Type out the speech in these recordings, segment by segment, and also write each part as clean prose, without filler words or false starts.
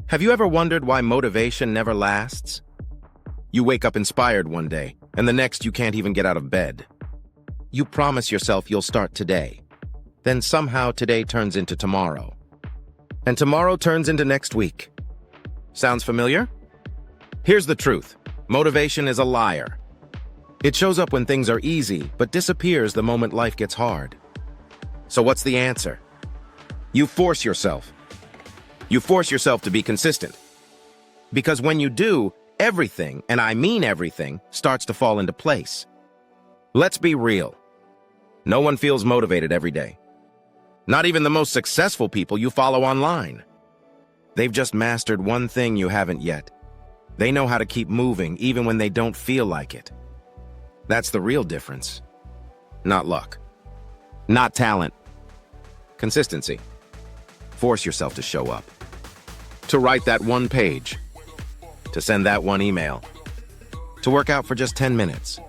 Have you ever wondered why motivation never lasts? You wake up inspired one day, and the next you can't even get out of bed. You promise yourself you'll start today. Then somehow today turns into tomorrow. And tomorrow turns into next week. Sounds familiar? Here's the truth. Motivation is a liar. It shows up when things are easy, but disappears the moment life gets hard. So what's the answer? You force yourself. You force yourself to be consistent. Because when you do, everything, and I mean everything, starts to fall into place. Let's be real. No one feels motivated every day. Not even the most successful people you follow online. They've just mastered one thing you haven't yet. They know how to keep moving even when they don't feel like it. That's the real difference. Not luck. Not talent. Consistency. Force yourself to show up. To write that one page. To send that one email. To work out for just 10 minutes.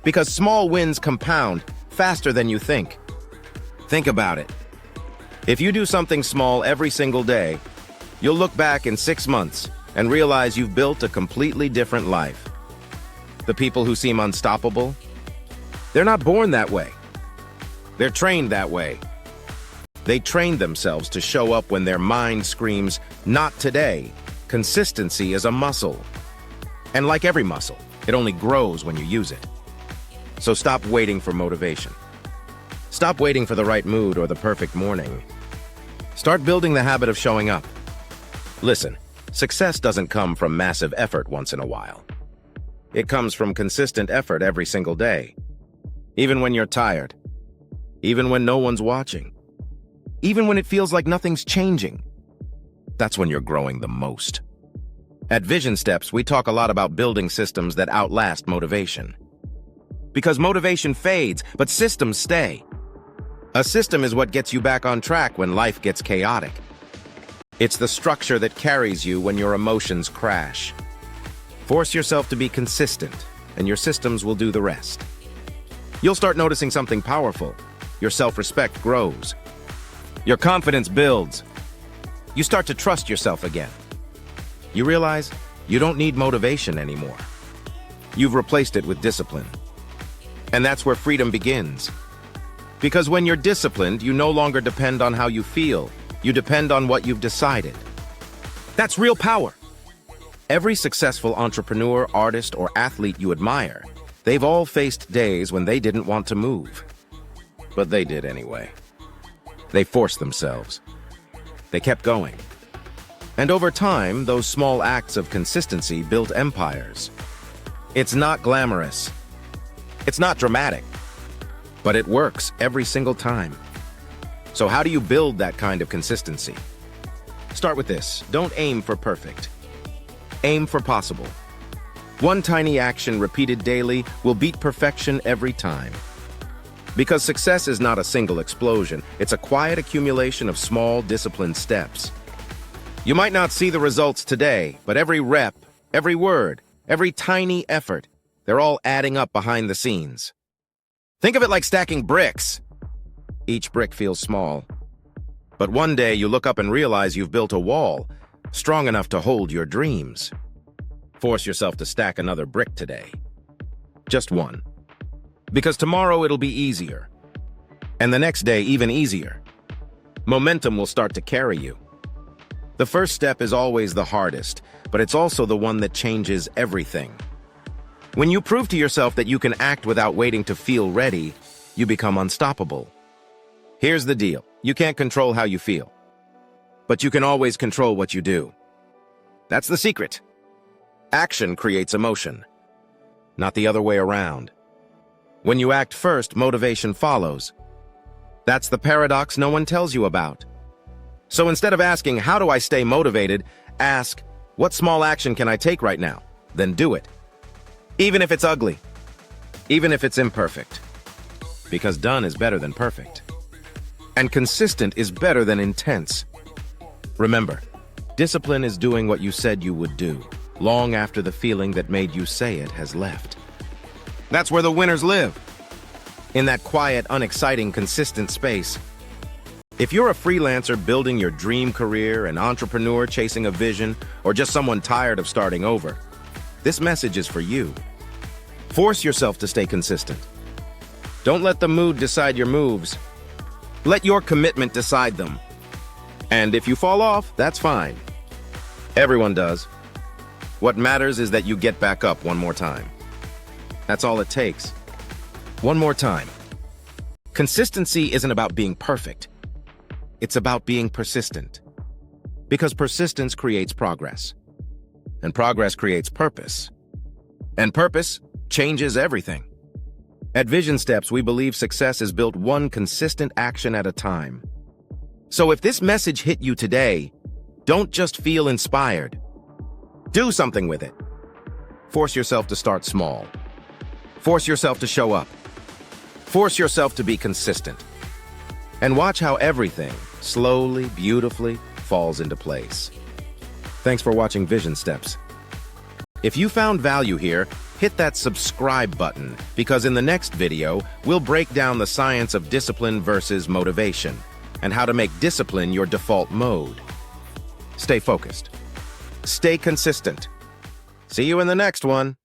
Because small wins compound faster than you think. Think about it. If you do something small every single day, you'll look back in 6 months and realize you've built a completely different life. The people who seem unstoppable, they're not born that way. They're trained that way. They train themselves to show up when their mind screams, "Not today." Consistency is a muscle. And like every muscle, it only grows when you use it. So stop waiting for motivation. Stop waiting for the right mood or the perfect morning. Start building the habit of showing up. Listen, success doesn't come from massive effort once in a while. It comes from consistent effort every single day. Even when you're tired. Even when no one's watching. Even when it feels like nothing's changing. That's when you're growing the most. At VisionSteps, we talk a lot about building systems that outlast motivation. Because motivation fades, but systems stay. A system is what gets you back on track when life gets chaotic. It's the structure that carries you when your emotions crash. Force yourself to be consistent, and your systems will do the rest. You'll start noticing something powerful. Your self-respect grows. Your confidence builds. You start to trust yourself again. You realize you don't need motivation anymore. You've replaced it with discipline. And that's where freedom begins. Because when you're disciplined, you no longer depend on how you feel. You depend on what you've decided. That's real power. Every successful entrepreneur, artist, or athlete you admire, they've all faced days when they didn't want to move. But they did anyway. They forced themselves. They kept going. And over time, those small acts of consistency built empires. It's not glamorous. It's not dramatic. But it works every single time. So how do you build that kind of consistency? Start with this. Don't aim for perfect. Aim for possible. One tiny action repeated daily will beat perfection every time. Because success is not a single explosion, it's a quiet accumulation of small, disciplined steps. You might not see the results today, but every rep, every word, every tiny effort, they're all adding up behind the scenes. Think of it like stacking bricks. Each brick feels small. But one day you look up and realize you've built a wall, strong enough to hold your dreams. Force yourself to stack another brick today. Just one. Because tomorrow it'll be easier. And the next day even easier. Momentum will start to carry you. The first step is always the hardest, but it's also the one that changes everything. When you prove to yourself that you can act without waiting to feel ready, you become unstoppable. Here's the deal. You can't control how you feel. But you can always control what you do. That's the secret. Action creates emotion, not the other way around. When you act first, motivation follows. That's the paradox no one tells you about. So instead of asking, how do I stay motivated, ask, what small action can I take right now? Then do it. Even if it's ugly. Even if it's imperfect. Because done is better than perfect. And consistent is better than intense. Remember, discipline is doing what you said you would do, long after the feeling that made you say it has left. That's where the winners live. In that quiet, unexciting, consistent space. If you're a freelancer building your dream career, an entrepreneur chasing a vision, or just someone tired of starting over, this message is for you. Force yourself to stay consistent. Don't let the mood decide your moves. Let your commitment decide them. And if you fall off, that's fine. Everyone does. What matters is that you get back up one more time. That's all it takes. One more time. Consistency isn't about being perfect. It's about being persistent. Because persistence creates progress. And progress creates purpose. And purpose changes everything. At VisionSteps, we believe success is built one consistent action at a time. So if this message hit you today, don't just feel inspired. Do something with it. Force yourself to start small. Force yourself to show up. Force yourself to be consistent. And watch how everything, slowly, beautifully, falls into place. Thanks for watching VisionSteps. If you found value here, hit that subscribe button, because in the next video, we'll break down the science of discipline versus motivation, and how to make discipline your default mode. Stay focused. Stay consistent. See you in the next one.